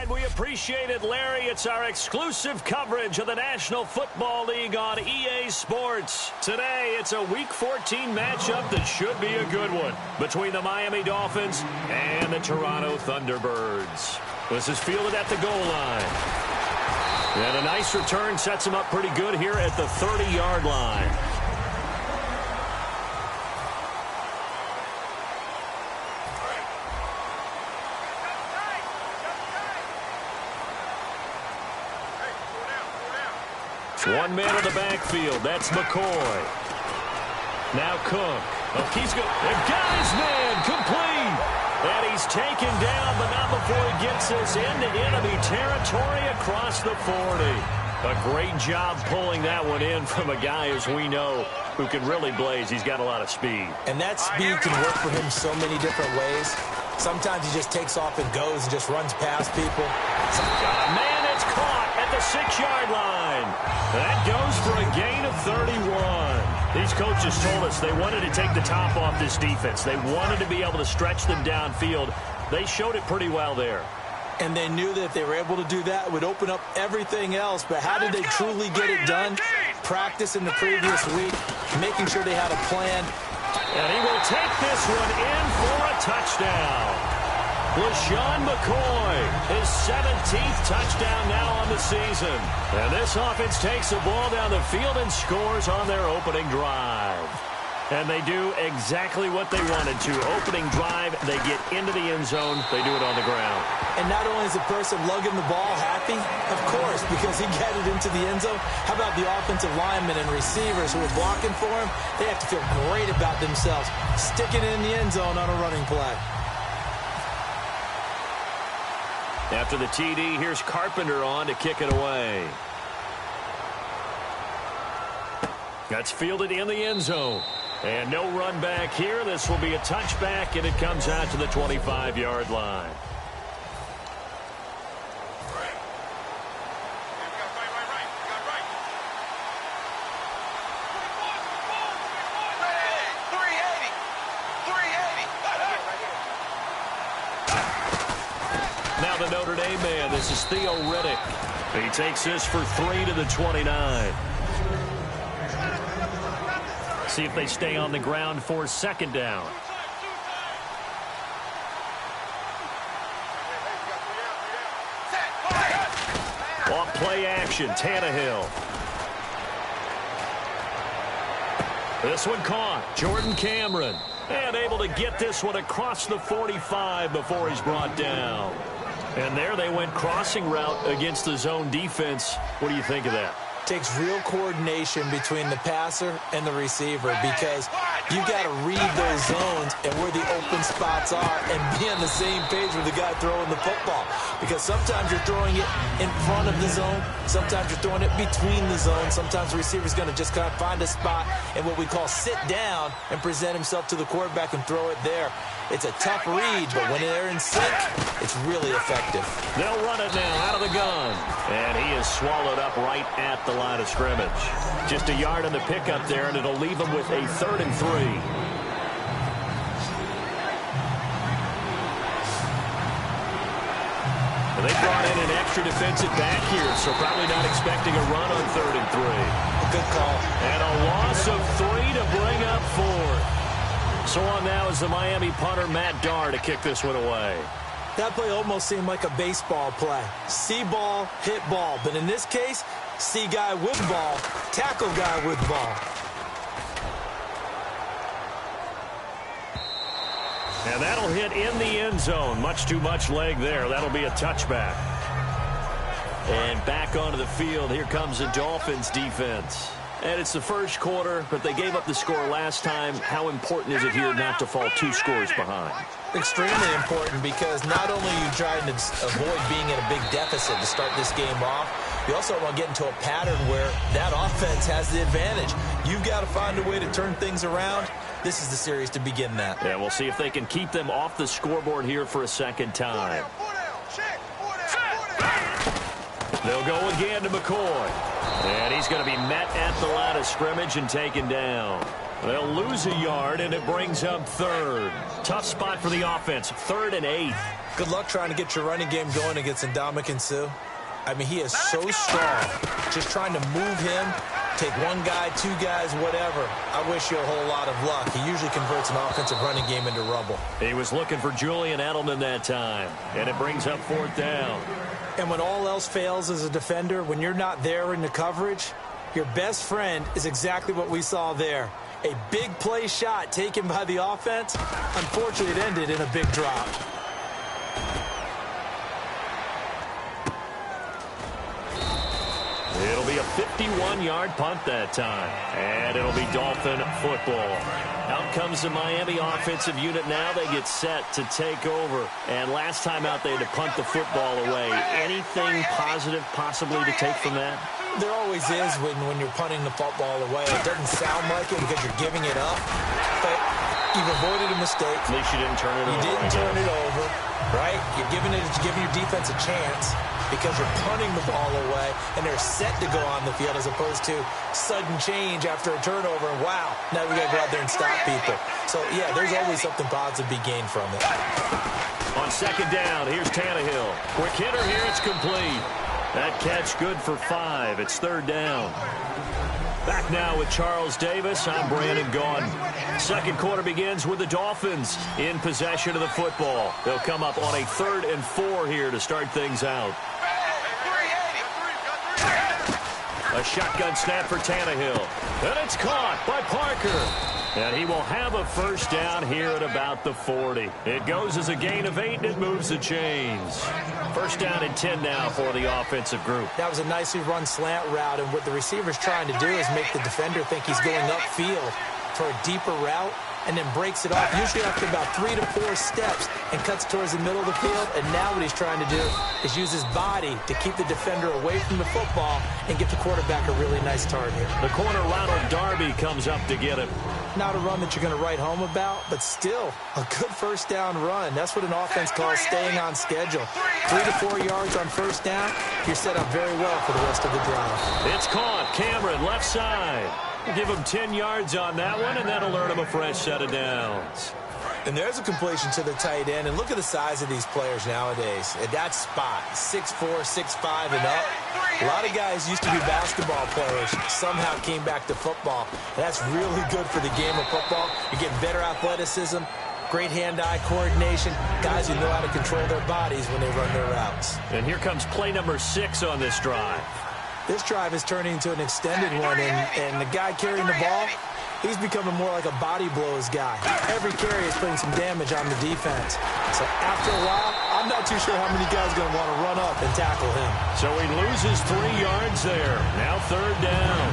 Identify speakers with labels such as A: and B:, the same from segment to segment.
A: And we appreciate it, Larry. It's our exclusive coverage of the National Football League on EA Sports. Today, it's a Week 14 matchup that should be a good one between the Miami Dolphins and the Toronto Thunderbirds. This is fielded at the goal line. And a nice return sets him up pretty good here at the 30-yard line. One man in the backfield. That's McCoy. Now Cook. Oh, he's good. The guy's man complete. And he's taken down, but not before he gets us into enemy territory across the 40. A great job pulling that one in from a guy, as we know, who can really blaze. He's got a lot of speed.
B: And that speed can work for him so many different ways. Sometimes he just takes off and goes and just runs past people.
A: Man, it's caught at the 6-yard line. That goes for a gain of 31. These coaches told us they wanted to take the top off this defense. They wanted to be able to stretch them downfield. They showed it pretty well there.
B: And they knew that if they were able to do that, it would open up everything else. But how did they truly get it done? Practice in the previous week, making sure they had a plan.
A: And he will take this one in for a touchdown. LaShawn McCoy, his 17th touchdown now on the season. And this offense takes the ball down the field and scores on their opening drive. And they do exactly what they wanted to. Opening drive, they get into the end zone. They do it on the ground.
B: And not only is the person lugging the ball happy, of course, because he got it into the end zone. How about the offensive linemen and receivers who are blocking for him? They have to feel great about themselves, sticking it in the end zone on a running play.
A: After the TD, here's Carpenter on to kick it away. That's fielded in the end zone. And no run back here. This will be a touchback, and it comes out to the 25-yard line. Now the Notre Dame man, this is Theo Riddick. He takes this for 3 to the 29. See if they stay on the ground for second down. Off play action, Tannehill. This one caught, Jordan Cameron. And able to get this one across the 45 before he's brought down. And there they went crossing route against the zone defense. What do you think of that?
B: Takes real coordination between the passer and the receiver, because you've got to read those zones and where the open spots are and be on the same page with the guy throwing the football. Because sometimes you're throwing it in front of the zone. Sometimes you're throwing it between the zones. Sometimes the receiver's going to just kind of find a spot and what we call sit down and present himself to the quarterback and throw it there. It's a tough read, but when they're in sync, it's really effective.
A: They'll run it now out of the gun. And he is swallowed up right at the line of scrimmage. Just a yard on the pickup there, and it'll leave him with a 3rd and 3. And they brought in an extra defensive back here, so probably not expecting a run on 3rd and 3.
B: Good call.
A: And a loss of 3 to bring up 4. So on now is the Miami punter, Matt Darr, to kick this one away.
B: That play almost seemed like a baseball play. See ball, hit ball. But in this case, see guy with ball, tackle guy with ball.
A: And that'll hit in the end zone. Much too much leg there. That'll be a touchback. And back onto the field, here comes the Dolphins defense. And it's the first quarter, but they gave up the score last time. How important is it here not to fall 2 scores behind?
B: Extremely important, because not only are you trying to avoid being in a big deficit to start this game off, you also want to get into a pattern where that offense has the advantage. You've got to find a way to turn things around. This is the series to begin that.
A: Yeah, we'll see if they can keep them off the scoreboard here for a second time. They'll go again to McCoy. And he's going to be met at the line of scrimmage and taken down. They'll lose a yard, and it brings up 3rd. Tough spot for the offense, 3rd and 8.
B: Good luck trying to get your running game going against Ndamukong Suh. I mean, he is so strong. Just trying to move him, take one guy, two guys, whatever. I wish you a whole lot of luck. He usually converts an offensive running game into rubble.
A: He was looking for Julian Edelman that time, and it brings up 4th down.
B: And when all else fails as a defender, when you're not there in the coverage, your best friend is exactly what we saw there. A big play shot taken by the offense. Unfortunately, it ended in a big drop.
A: It'll be a 51-yard punt that time, and it'll be Dolphin football. Out comes the Miami offensive unit now. They get set to take over. And last time out, they had to punt the football away. Anything positive possibly to take from that?
B: There always is when you're punting the football away. It doesn't sound like it because you're giving it up, but you've avoided a mistake.
A: At least you didn't turn it over.
B: You didn't turn it over, right? You're giving your defense a chance because you're punting the ball away, and they're set to go on the field as opposed to sudden change after a turnover. And wow, now we got to go out there and stop people. So, yeah, there's always something positive to be gained from it.
A: On 2nd down, here's Tannehill. Quick hitter here, it's complete. That catch good for 5. It's 3rd down. Back now with Charles Davis. I'm Brandon Gaudin. Second quarter begins with the Dolphins in possession of the football. They'll come up on a 3rd and 4 here to start things out. A shotgun snap for Tannehill. And it's caught by Parker. And he will have a 1st down here at about the 40. It goes as a gain of 8, and it moves the chains. 1st down and 10 now for the offensive group.
B: That was a nicely run slant route, and what the receiver's trying to do is make the defender think he's going upfield for a deeper route, and then breaks it off, usually after about 3 to 4 steps, and cuts towards the middle of the field. And now what he's trying to do is use his body to keep the defender away from the football and get the quarterback a really nice target.
A: The corner, Ronald Darby, comes up to get him.
B: Not a run that you're going to write home about, but still a good 1st down run. That's what an offense calls staying on schedule. 3 to 4 yards on 1st down, you're set up very well for the rest of the drive.
A: It's caught. Cameron, left side. Give him 10 yards on that one, and that'll earn him a fresh set of downs.
B: And there's a completion to the tight end. And look at the size of these players nowadays. At that spot, 6'4", 6'5", and up. A lot of guys used to be basketball players, somehow came back to football. And that's really good for the game of football. You're getting better athleticism, great hand-eye coordination, guys who know how to control their bodies when they run their routes.
A: And here comes play number 6 on this drive.
B: This drive is turning into an extended one, and the guy carrying the ball, he's becoming more like a body blows guy. Every carry is putting some damage on the defense. So after a while, I'm not too sure how many guys are going to want to run up and tackle him.
A: So he loses 3 yards there. Now 3rd down.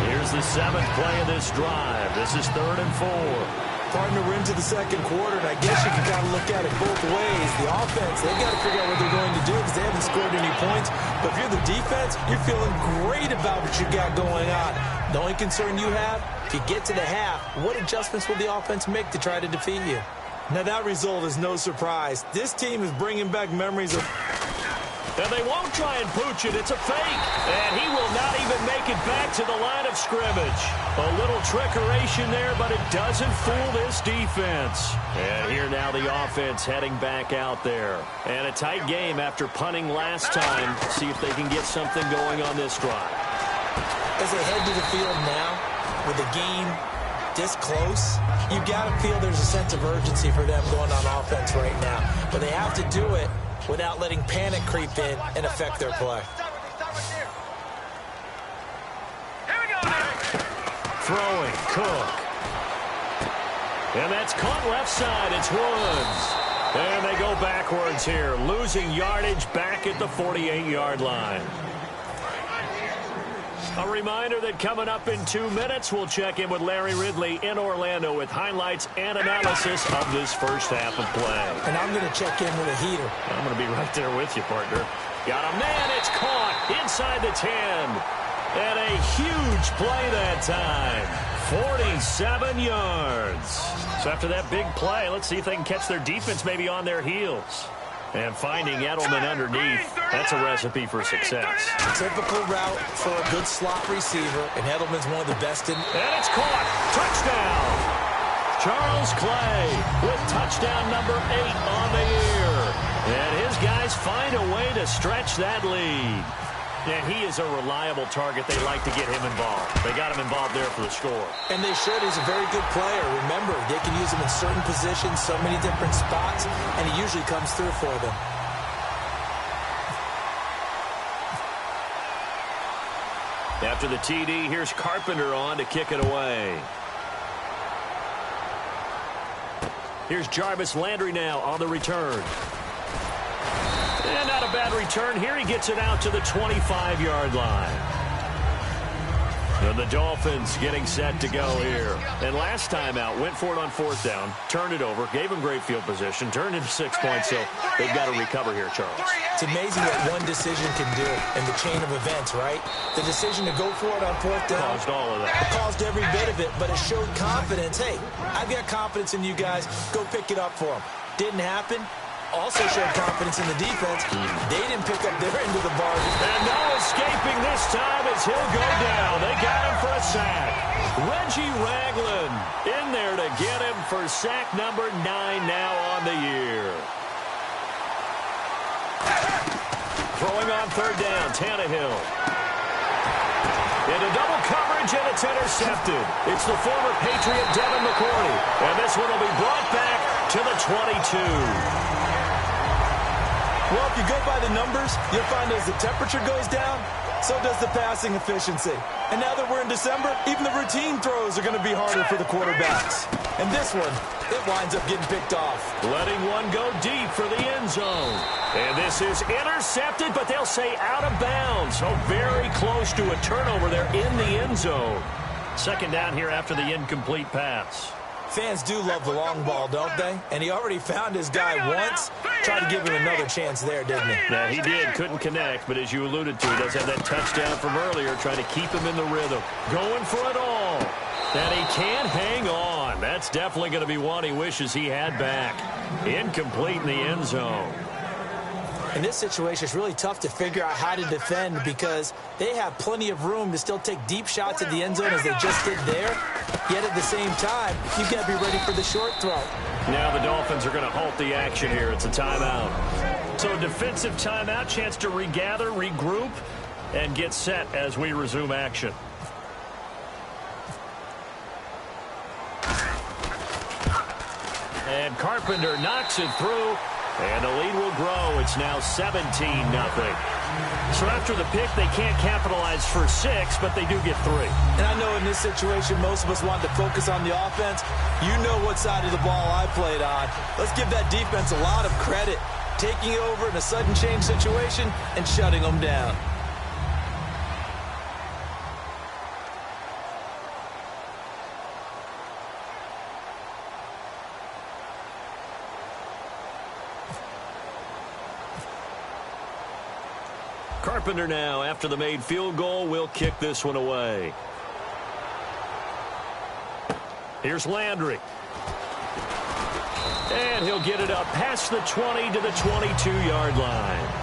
A: Here's the 7th play of this drive. This is 3rd and 4.
B: Partner, we're into the 2nd quarter, and I guess you can kind of look at it both ways. The offense, they've got to figure out what they're going to do because they haven't scored any points. But if you're the defense, you're feeling great about what you got going on. The only concern you have, if you get to the half, what adjustments will the offense make to try to defeat you? Now, that result is no surprise. This team is bringing back memories of...
A: And they won't try and pooch it. It's a fake. And he will not even make it back to the line of scrimmage. A little trickeration there, but it doesn't fool this defense. And here now the offense heading back out there. And a tight game after punting last time. See if they can get something going on this drive.
B: As they head to the field now, with the game this close, you got to feel there's a sense of urgency for them going on offense right now. But they have to do it without letting panic creep in and affect their play.
A: Throwing, Cook. And that's caught left side. It's Woods. And they go backwards here, losing yardage back at the 48-yard line. A reminder that coming up in 2 minutes, we'll check in with Larry Ridley in Orlando with highlights and analysis of this first half of play.
B: And I'm going to check in with a heater.
A: I'm going to be right there with you, partner. Got a man, it's caught inside the 10. And a huge play that time. 47 yards. So after that big play, let's see if they can catch their defense maybe on their heels. And finding Edelman underneath, that's a recipe for success.
B: Typical route for a good slot receiver, and Edelman's one of the best in.
A: And it's caught. Touchdown. Charles Clay with touchdown number 8 on the year. And his guys find a way to stretch that lead. And he is a reliable target. They like to get him involved. They got him involved there for the score.
B: And they should. He's a very good player. Remember, they can use him in certain positions, so many different spots, and he usually comes through for them.
A: After the TD, here's Carpenter on to kick it away. Here's Jarvis Landry now on the return. And not a bad return here. He gets it out to the 25-yard line. And the Dolphins getting set to go here. And last time out, went for it on 4th down, turned it over, gave him great field position, turned into 6 points, so they've got to recover here, Charles.
B: It's amazing what one decision can do in the chain of events, right? The decision to go for it on 4th down.
A: Caused all of that.
B: It caused every bit of it, but it showed confidence. Hey, I've got confidence in you guys. Go pick it up for them. Didn't happen. Also showed confidence in the defense. They didn't pick up their end of the bargain.
A: And no escaping this time as he'll go down. They got him for a sack. Reggie Ragland in there to get him for sack number 9 now on the year. Throwing on 3rd down, Tannehill. Into double coverage, and it's intercepted. It's the former Patriot Devin McCourty. And this one will be brought back to the 22.
B: Well, if you go by the numbers, you'll find as the temperature goes down, so does the passing efficiency. And now that we're in December, even the routine throws are going to be harder for the quarterbacks. And this one, it winds up getting picked off.
A: Letting one go deep for the end zone. And this is intercepted, but they'll say out of bounds. So very close to a turnover there in the end zone. 2nd down here after the incomplete pass.
B: Fans do love the long ball, don't they? And he already found his guy once. Tried to give him another chance there, didn't he?
A: Yeah, he did. Couldn't connect, but as you alluded to, he does have that touchdown from earlier, trying to keep him in the rhythm. Going for it all. And he can't hang on. That's definitely going to be one he wishes he had back. Incomplete in the end zone.
B: In this situation, it's really tough to figure out how to defend because they have plenty of room to still take deep shots at the end zone as they just did there. Yet at the same time, you've got to be ready for the short throw.
A: Now the Dolphins are going to halt the action here. It's a timeout. So a defensive timeout, chance to regather, regroup, and get set as we resume action. And Carpenter knocks it through. And the lead will grow. It's now 17-0. So after the pick, they can't capitalize for 6, but they do get 3.
B: And I know in this situation, most of us want to focus on the offense. You know what side of the ball I played on. Let's give that defense a lot of credit. Taking it over in a sudden change situation and shutting them down.
A: Carpenter now, after the made field goal, will kick this one away. Here's Landry. And he'll get it up past the 20 to the 22-yard line.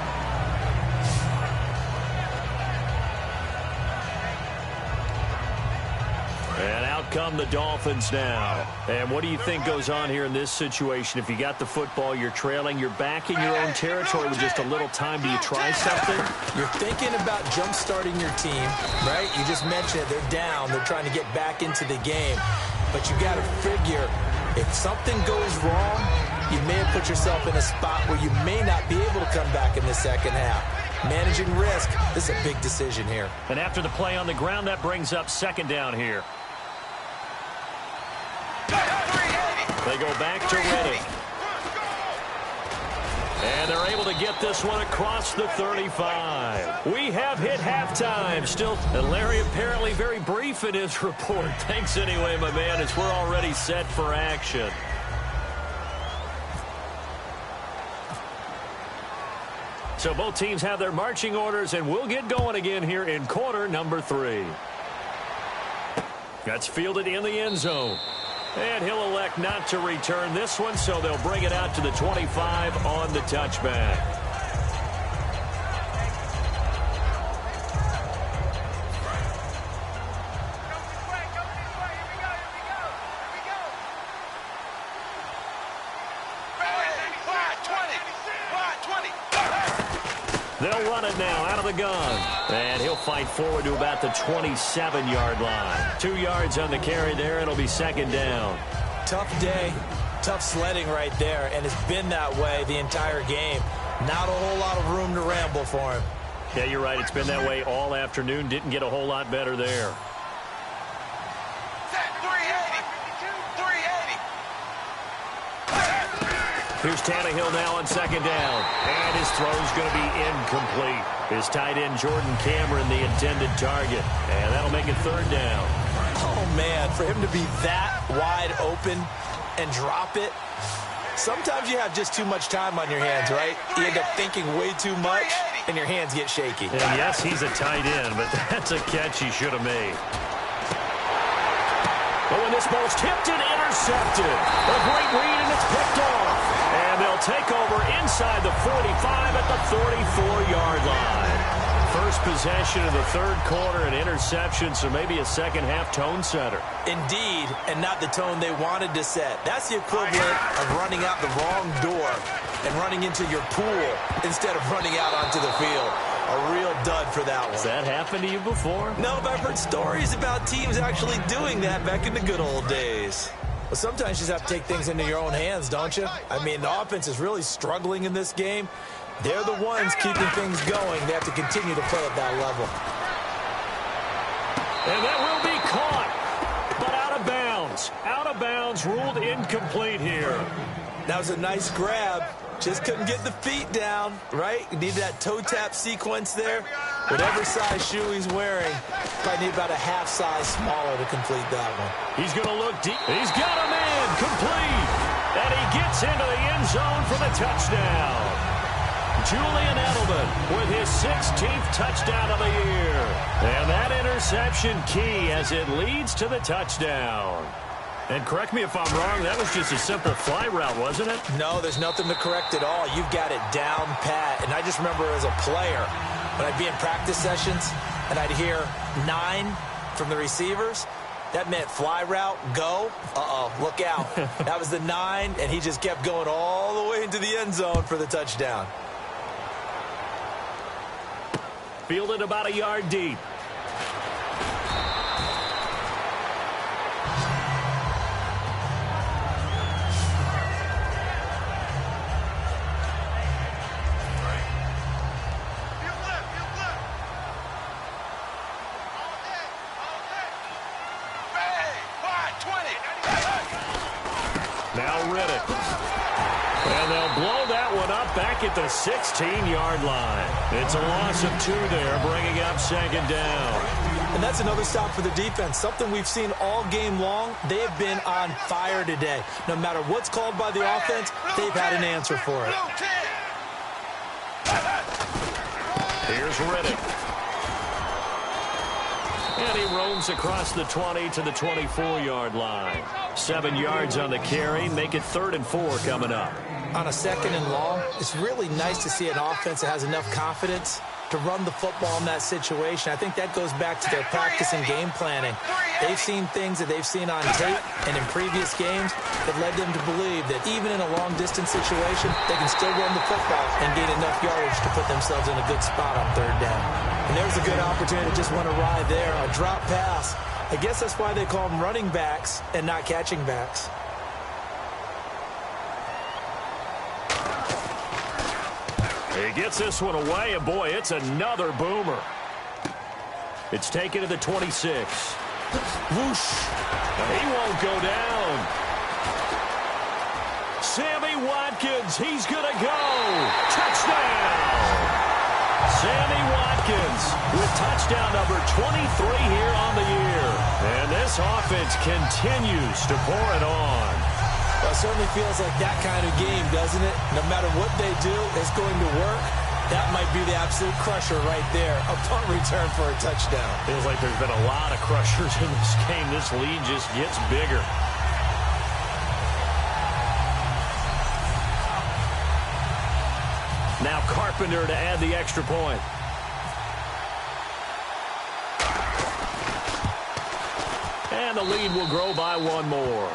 A: And out come the Dolphins now. And what do you think goes on here in this situation? If you got the football, you're trailing, you're back in your own territory with just a little time. Do you try something?
B: You're thinking about jump-starting your team, right? You just mentioned it. They're down. They're trying to get back into the game. But you got to figure, if something goes wrong, you may have put yourself in a spot where you may not be able to come back in the second half. Managing risk, this is a big decision here.
A: And after the play on the ground, that brings up 2nd down here. They go back to Reddick. And they're able to get this one across the 35. We have hit halftime still. And Larry apparently very brief in his report. Thanks anyway, my man, as we're already set for action. So both teams have their marching orders, and we'll get going again here in quarter number 3. That's fielded in the end zone. And he'll elect not to return this one, so they'll bring it out to the 25 on the touchback. They'll run it now out of the gun. And he'll fight forward to about the 27-yard line. 2 yards on the carry there. It'll be second down.
B: Tough day, tough sledding right there, and it's been that way the entire game. Not a whole lot of room to ramble for him.
A: Yeah, you're right. It's been that way all afternoon. Didn't get a whole lot better there. Here's Tannehill now on second down. And his throw's going to be incomplete. His tight end, Jordan Cameron, the intended target. And that'll make it third down.
B: Oh, man, for him to be that wide open and drop it. Sometimes you have just too much time on your hands, right? You end up thinking way too much, and your hands get shaky.
A: And yes, he's a tight end, but that's a catch he should have made. But when this ball's tipped and intercepted, a great read, and it's picked off. And they'll take over inside the 45 at the 34-yard line. First possession of the third quarter, an interception, so maybe a second-half tone setter.
B: Indeed, and not the tone they wanted to set. That's the equivalent of running out the wrong door and running into your pool instead of running out onto the field. A real dud for that one.
A: Has that happened to you before?
B: No, but I've heard stories about teams actually doing that back in the good old days. Well, sometimes you just have to take things into your own hands, don't you? I mean, the offense is really struggling in this game. They're the ones keeping things going. They have to continue to play at that level.
A: And that will be caught, but out of bounds. Out of bounds, ruled incomplete here.
B: That was a nice grab. Just couldn't get the feet down, right? You need that toe tap sequence there. Whatever size shoe he's wearing, probably need about a half size smaller to complete that one.
A: He's going to look deep. He's got a man complete. And he gets into the end zone for the touchdown. Julian Edelman with his 16th touchdown of the year. And that interception key as it leads to the touchdown. And correct me if I'm wrong, that was just a simple fly route, wasn't it?
B: No, there's nothing to correct at all. You've got it down pat. And I just remember as a player, when I'd be in practice sessions and I'd hear 9 from the receivers, that meant fly route, go. Uh-oh, look out. That was the 9, and he just kept going all the way into the end zone for the touchdown.
A: Fielded about a yard deep. At the 16-yard line. It's a loss of 2 there, bringing up second down.
B: And that's another stop for the defense. Something we've seen all game long. They have been on fire today. No matter what's called by the offense, they've had an answer for it.
A: Here's Riddick. And he roams across the 20 to the 24-yard line. 7 yards on the carry. Make it 3rd and 4 coming up.
B: On a 2nd and long, it's really nice to see an offense that has enough confidence to run the football in that situation. I think that goes back to their practice and game planning. They've seen things that they've seen on tape and in previous games that led them to believe that even in a long-distance situation, they can still run the football and gain enough yardage to put themselves in a good spot on 3rd down. And there's a good opportunity to just want to ride there, a drop pass. I guess that's why they call them running backs and not catching backs.
A: He gets this one away, and boy, it's another boomer. It's taken to the 26. Whoosh. He won't go down. Sammy Watkins, he's going to go. Touchdown. Sammy Watkins with touchdown number 23 here on the year. And this offense continues to pour it on.
B: Well, it certainly feels like that kind of game, doesn't it? No matter what they do, it's going to work. That might be the absolute crusher right there. A punt return for a touchdown.
A: Feels like there's been a lot of crushers in this game. This lead just gets bigger. Now Carpenter to add the extra point. And the lead will grow by 1 more.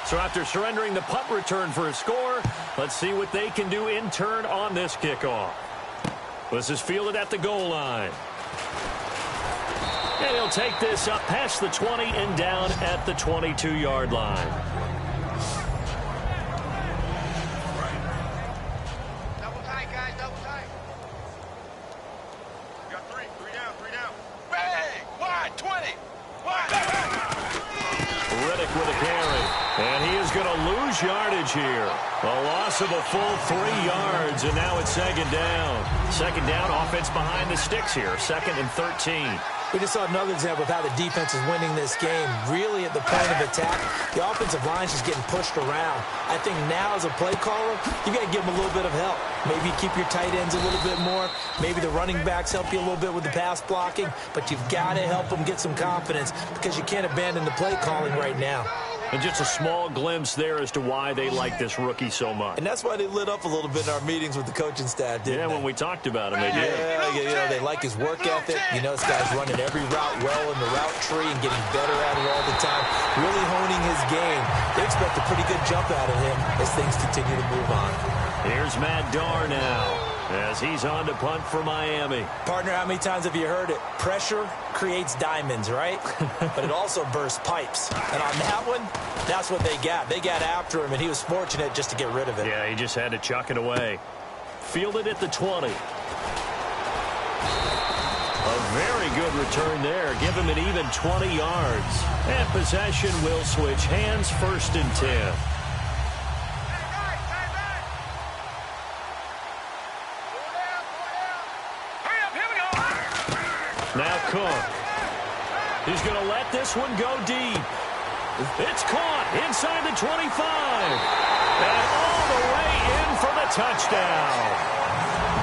A: So after surrendering the punt return for a score, let's see what they can do in turn on this kickoff. This is fielded at the goal line. And he'll take this up past the 20 and down at the 22-yard line.
C: Double tight, guys, double tight. Got three down. Bang! Wide, 20! Wide!
A: Riddick with a carry. And he is going to lose yardage here. A loss of a full 3 yards, and now it's second down. Second down, offense behind the sticks here. 2nd and 13.
B: We just saw another example of how the defense is winning this game. Really at the point of attack, the offensive line is just getting pushed around. I think now as a play caller, you got to give them a little bit of help. Maybe keep your tight ends a little bit more. Maybe the running backs help you a little bit with the pass blocking. But you've got to help them get some confidence because you can't abandon the play calling right now.
A: And just a small glimpse there as to why they like this rookie so much.
B: And that's why they lit up a little bit in our meetings with the coaching staff, didn't they?
A: Yeah, when we talked about him, they did.
B: Yeah, they like his work ethic. You know, this guy's running every route well in the route tree and getting better at it all the time. Really honing his game. They expect a pretty good jump out of him as things continue to move on.
A: Here's Matt Darr now as he's on to punt for Miami.
B: Partner, how many times have you heard it? Pressure creates diamonds, right? But it also bursts pipes. And on that one, that's what they got. They got after him, and he was fortunate just to get rid of it.
A: Yeah, he just had to chuck it away. Fielded at the 20. A very good return there. Give him an even 20 yards. And possession will switch hands, 1st and 10. Now Cook. He's going to let this one go deep. It's caught inside the 25. And all the way in for the touchdown.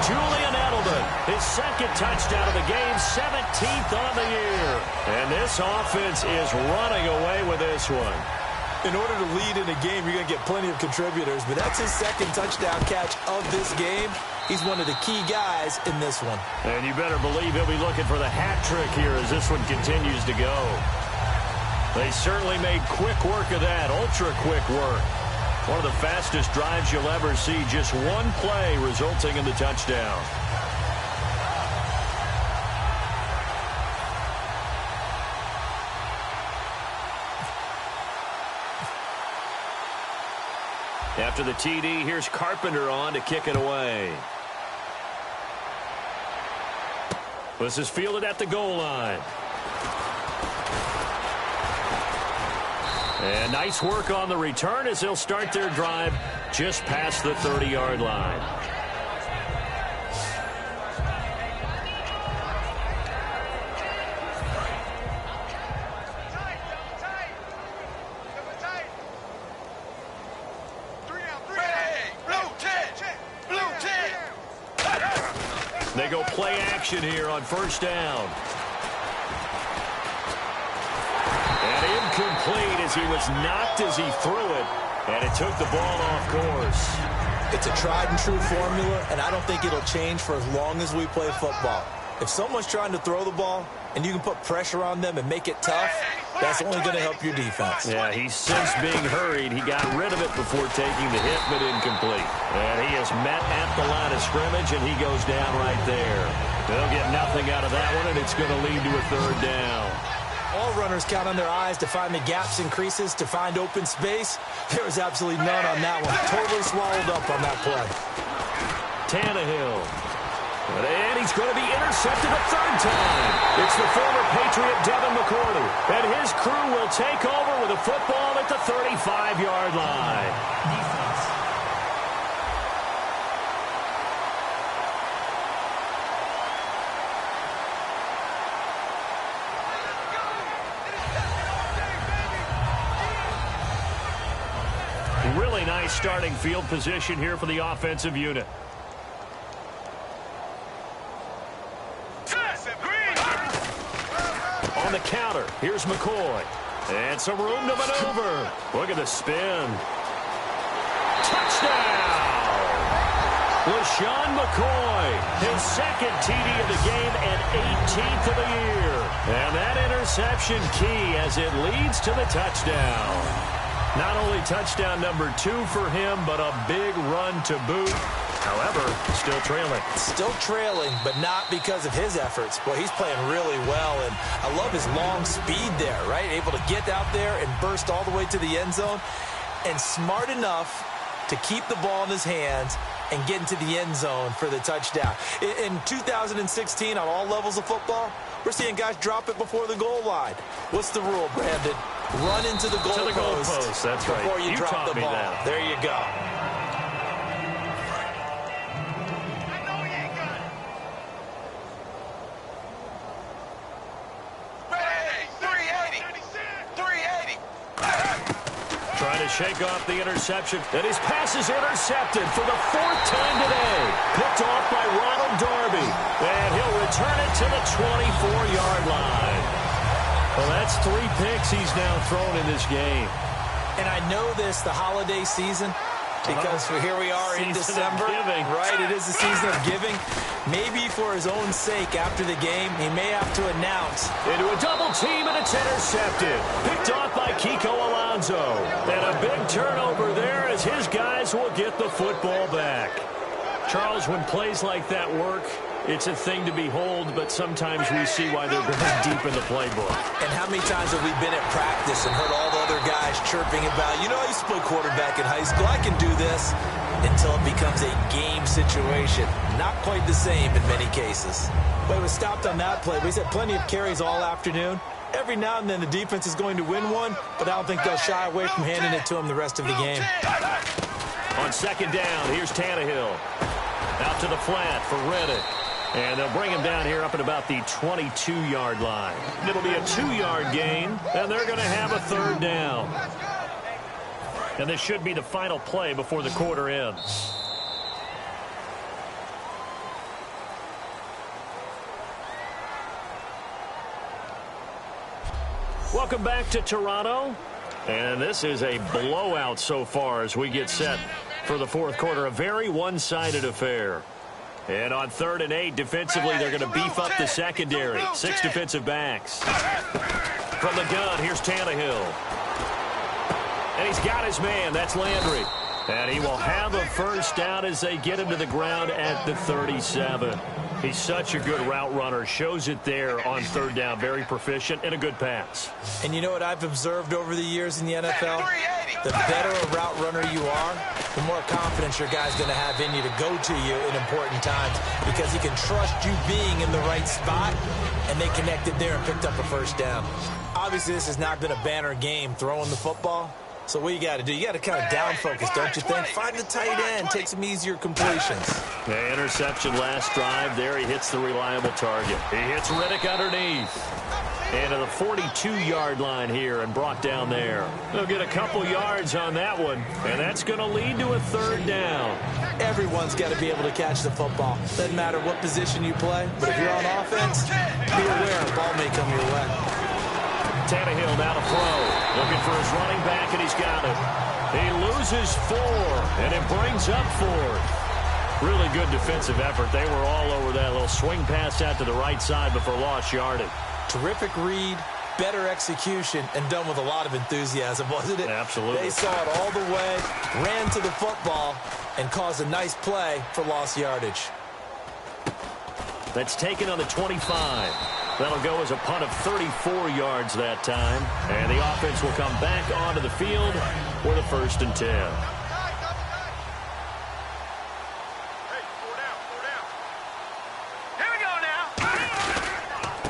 A: Julian Edelman, his 2nd touchdown of the game, 17th on the year. And this offense is running away with this one.
B: In order to lead in a game, you're going to get plenty of contributors, but that's his 2nd touchdown catch of this game. He's one of the key guys in this one.
A: And you better believe he'll be looking for the hat trick here as this one continues to go. They certainly made quick work of that, ultra-quick work. One of the fastest drives you'll ever see, just one play resulting in the touchdown. After the TD, here's Carpenter on to kick it away. This is fielded at the goal line. And nice work on the return as they'll start their drive just past the 30-yard line. They go play action here on 1st down. And incomplete as he was knocked as he threw it. And it took the ball off course.
B: It's a tried and true formula, and I don't think it'll change for as long as we play football. If someone's trying to throw the ball and you can put pressure on them and make it tough, that's only going to help your defense.
A: Yeah, he's since being hurried. He got rid of it before taking the hit, but incomplete. And he is met at the line of scrimmage, and he goes down right there. They'll get nothing out of that one, and it's going to lead to a 3rd down.
B: All runners count on their eyes to find the gaps and creases, to find open space. There was absolutely none on that one. Totally swallowed up on that play.
A: Tannehill. And he's going to be intercepted a 3rd time. It's the former Patriot Devin McCourty. And his crew will take over with a football at the 35-yard line. Really nice starting field position here for the offensive unit. On the counter, here's McCoy. And some room to maneuver. Look at the spin. Touchdown! LaShawn McCoy, his 2nd TD of the game and 18th of the year. And that interception key as it leads to the touchdown. Not only touchdown number 2 for him, but a big run to boot. However, still trailing.
B: Still trailing, but not because of his efforts. Boy, he's playing really well, and I love his long speed there, right? Able to get out there and burst all the way to the end zone, and smart enough to keep the ball in his hands and get into the end zone for the touchdown. In 2016, on all levels of football, we're seeing guys drop it before the goal line. What's the rule, Brandon? Run into the goal post.
A: That's right.
B: Before you drop the ball.
A: That.
B: There you go.
A: Trying to shake off the interception. And his pass is intercepted for the 4th time today. Picked off by Ronald Darby. And he'll return it to the 24-yard line. Well, that's 3 picks he's now thrown in this game.
B: And I know this, the holiday season, because here we are in December. Right, it is the season of giving. Maybe for his own sake after the game, he may have to announce.
A: Into a double team, and it's intercepted. Picked off by Kiko Alonso. And a big turnover there as his guys will get the football back. Charles, when plays like that work, it's a thing to behold, but sometimes we see why they're going deep in the playbook.
B: And how many times have we been at practice and heard all the other guys chirping about, you know, I used to play quarterback in high school, I can do this, until it becomes a game situation. Not quite the same in many cases. But it was stopped on that play. We've had plenty of carries all afternoon. Every now and then the defense is going to win one, but I don't think they'll shy away from handing it to him the rest of the game.
A: On 2nd down, here's Tannehill. Out to the flat for Reddick. And they'll bring him down here up at about the 22-yard line. It'll be a 2-yard gain, and they're going to have a 3rd down. And this should be the final play before the quarter ends. Welcome back to Toronto. And this is a blowout so far as we get set for the 4th quarter. A very one-sided affair. And on 3rd and 8, defensively, they're going to beef up the secondary. 6 defensive backs. From the gun, here's Tannehill. And he's got his man. That's Landry. And he will have a 1st down as they get him to the ground at the 37. He's such a good route runner. Shows it there on 3rd down. Very proficient and a good pass.
B: And you know what I've observed over the years in the NFL? The better a route runner you are, the more confidence your guy's going to have in you to go to you in important times, because he can trust you being in the right spot, and they connected there and picked up a 1st down. Obviously, this has not been a banner game throwing the football. So what you got to do, you got to kind of down focus, don't you think? Find the tight end, take some easier completions.
A: The interception last drive there. He hits the reliable target. He hits Reddick underneath. And to the 42-yard line here and brought down there. They'll get a couple yards on that one, and that's going to lead to a 3rd down.
B: Everyone's got to be able to catch the football. Doesn't matter what position you play, but if you're on offense, be aware a ball may come your way.
A: Tannehill now to throw. Looking for his running back, and he's got it. He loses 4, and it brings up 4th. Really good defensive effort. They were all over that little swing pass out to the right side before lost yardage.
B: Terrific read, better execution, and done with a lot of enthusiasm, wasn't it?
A: Absolutely.
B: They saw it all the way, ran to the football, and caused a nice play for lost yardage.
A: That's taken on the 25. That'll go as a punt of 34 yards that time. And the offense will come back onto the field for the 1st and 10.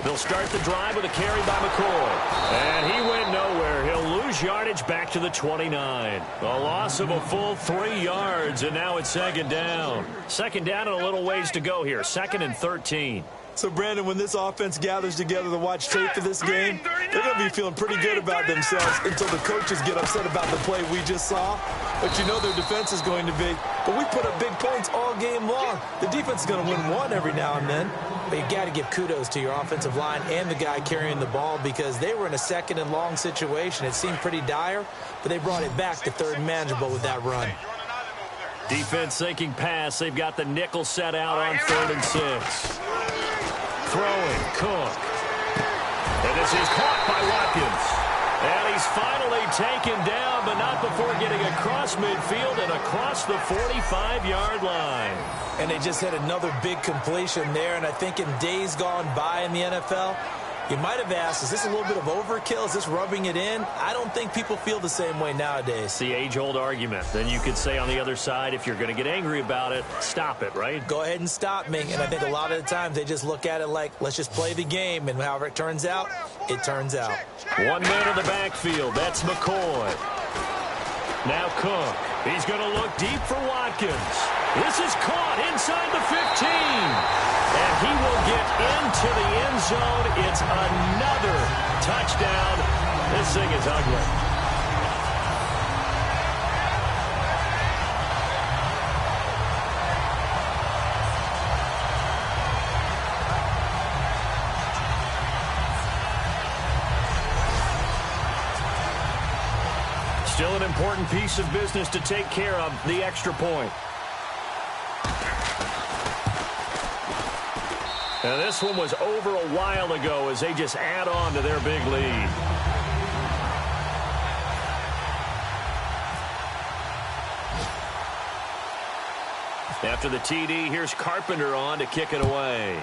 A: They'll start the drive with a carry by McCoy. And he went nowhere. He'll lose yardage back to the 29. A loss of a full 3 yards, and now it's 2nd down. 2nd down and a little ways to go here. 2nd and 13.
B: So, Brandon, when this offense gathers together to watch tape for this game, they're going to be feeling pretty good about themselves until the coaches get upset about the play we just saw. But you know their defense is going to be. But we put up big points all game long. The defense is going to win one every now and then. But you got to give kudos to your offensive line and the guy carrying the ball, because they were in a 2nd and long situation. It seemed pretty dire, but they brought it back to 3rd and manageable with that run.
A: Defense thinking pass. They've got the nickel set out on 3rd and 6. Throwing, Cook. And this is caught by Watkins. And he's finally taken down, but not before getting across midfield and across the 45-yard line.
B: And they just hit another big completion there, and I think in days gone by in the NFL, you might have asked, is this a little bit of overkill? Is this rubbing it in? I don't think people feel the same way nowadays.
A: It's the age-old argument. Then you could say on the other side, if you're going to get angry about it, stop it, right?
B: Go ahead and stop me. And I think a lot of the times they just look at it like, let's just play the game. And however it turns out, it turns out.
A: 1 man in the backfield. That's McCoy. Now Cook. He's going to look deep for Watkins. This is caught inside the 15. And he will get into the end zone. It's another touchdown. This thing is ugly. Still an important piece of business to take care of, the extra point. And this one was over a while ago as they just add on to their big lead. After the TD, here's Carpenter on to kick it away.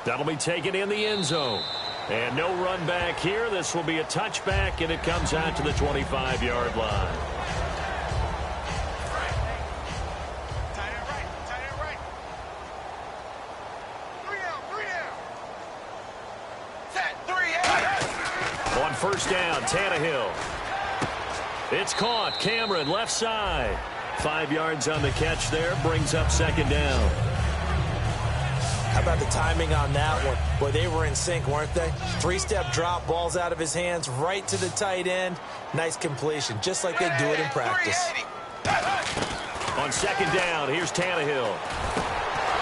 A: That'll be taken in the end zone. And no run back here. This will be a touchback, and it comes out to the 25-yard line. On first down, Tannehill. It's caught. Cameron, left side. 5 yards on the catch there. Brings up second down.
B: How about the timing on that one? Boy, they were in sync, weren't they? 3-step drop, balls out of his hands, right to the tight end. Nice completion, just like they do it in practice.
A: On second down, here's Tannehill.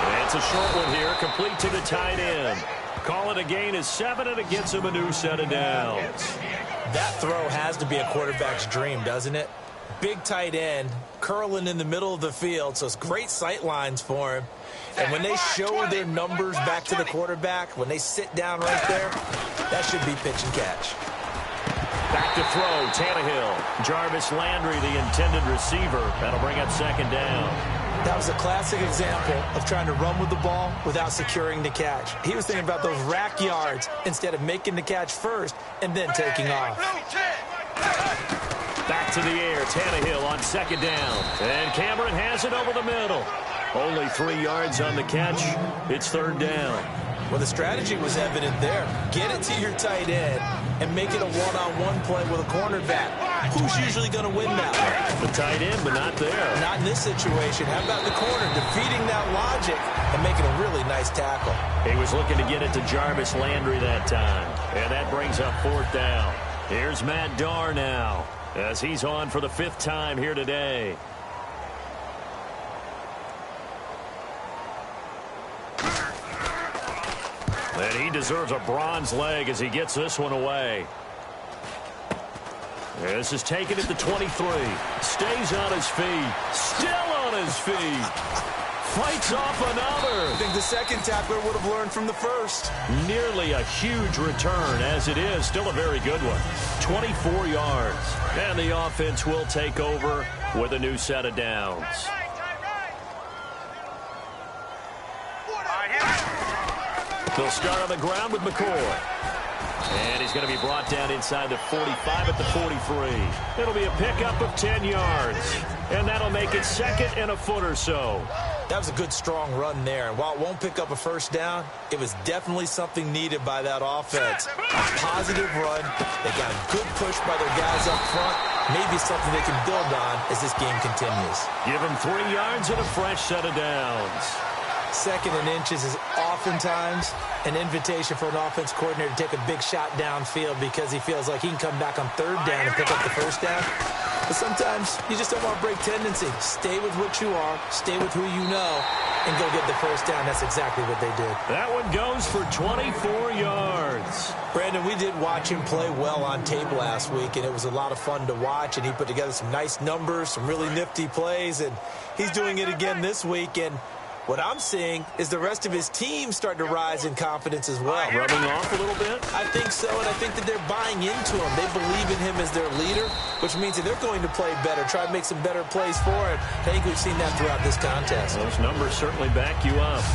A: And it's a short one here, complete to the tight end. Call it a gain is 7, and it gets him a new set of downs.
B: That throw has to be a quarterback's dream, doesn't it? Big tight end, curling in the middle of the field, so it's great sight lines for him. And when they show their numbers back to the quarterback, when they sit down right there, that should be pitch and catch.
A: Back to throw, Tannehill. Jarvis Landry, the intended receiver. That'll bring up second down.
B: That was a classic example of trying to run with the ball without securing the catch. He was thinking about those rack yards instead of making the catch first and then taking off.
A: Back to the air, Tannehill on second down. And Cameron has it over the middle. Only 3 yards on the catch. It's third down.
B: Well, the strategy was evident there. Get it to your tight end and make it a one-on-one play with a cornerback. Who's usually going to win that one?
A: The tight end, but not there.
B: Not in this situation. How about the corner defeating that logic and making a really nice tackle?
A: He was looking to get it to Jarvis Landry that time. And that brings up fourth down. Here's Matt Darr now as he's on for the 5th time here today. And he deserves a bronze leg as he gets this one away. This is taken at the 23. Stays on his feet. Still on his feet. Fights off another.
B: I think the second tackler would have learned from the first.
A: Nearly a huge return, as it is. Still a very good one. 24 yards. And the offense will take over with a new set of downs. They'll start on the ground with McCoy. And he's going to be brought down inside the 45 at the 43. It'll be a pickup of 10 yards. And that'll make it second and a foot or so.
B: That was a good, strong run there. And while it won't pick up a first down, it was definitely something needed by that offense. A positive run. They got a good push by their guys up front. Maybe something they can build on as this game continues.
A: Give them 3 yards and a fresh set of downs.
B: Second and inches is oftentimes an invitation for an offense coordinator to take a big shot downfield because he feels like he can come back on third down and pick up the first down. But sometimes you just don't want to break tendency. Stay with what you are, stay with who you know, and go get the first down. That's exactly what they did.
A: That one goes for 24 yards.
B: Brandon, we did watch him play well on tape last week, and it was a lot of fun to watch, and he put together some nice numbers, some really nifty plays, and he's doing it again this week. And What I'm seeing is the rest of his team starting to rise in confidence as well.
A: Rubbing off a little bit?
B: I think so, and I think that they're buying into him. They believe in him as their leader, which means that they're going to play better, try to make some better plays for him. I think we've seen that throughout this contest.
A: Those numbers certainly back you up.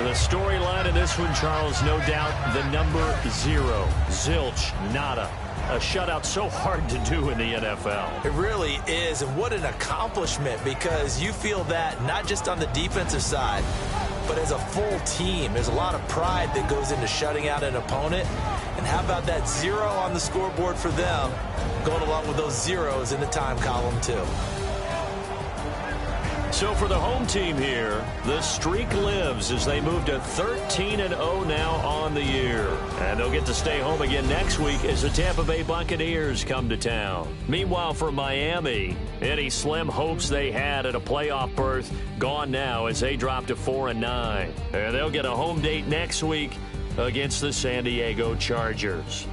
A: The storyline of this one, Charles, no doubt the number 0. Zilch, nada. A shutout so hard to do in the NFL.
B: It really is, and what an accomplishment, because you feel that not just on the defensive side, but as a full team. There's a lot of pride that goes into shutting out an opponent. And how about that 0 on the scoreboard for them, going along with those zeros in the time column too.
A: So for the home team here, the streak lives as they move to 13-0 now on the year. And they'll get to stay home again next week as the Tampa Bay Buccaneers come to town. Meanwhile, for Miami, any slim hopes they had at a playoff berth gone now as they drop to 4-9. And they'll get a home date next week against the San Diego Chargers.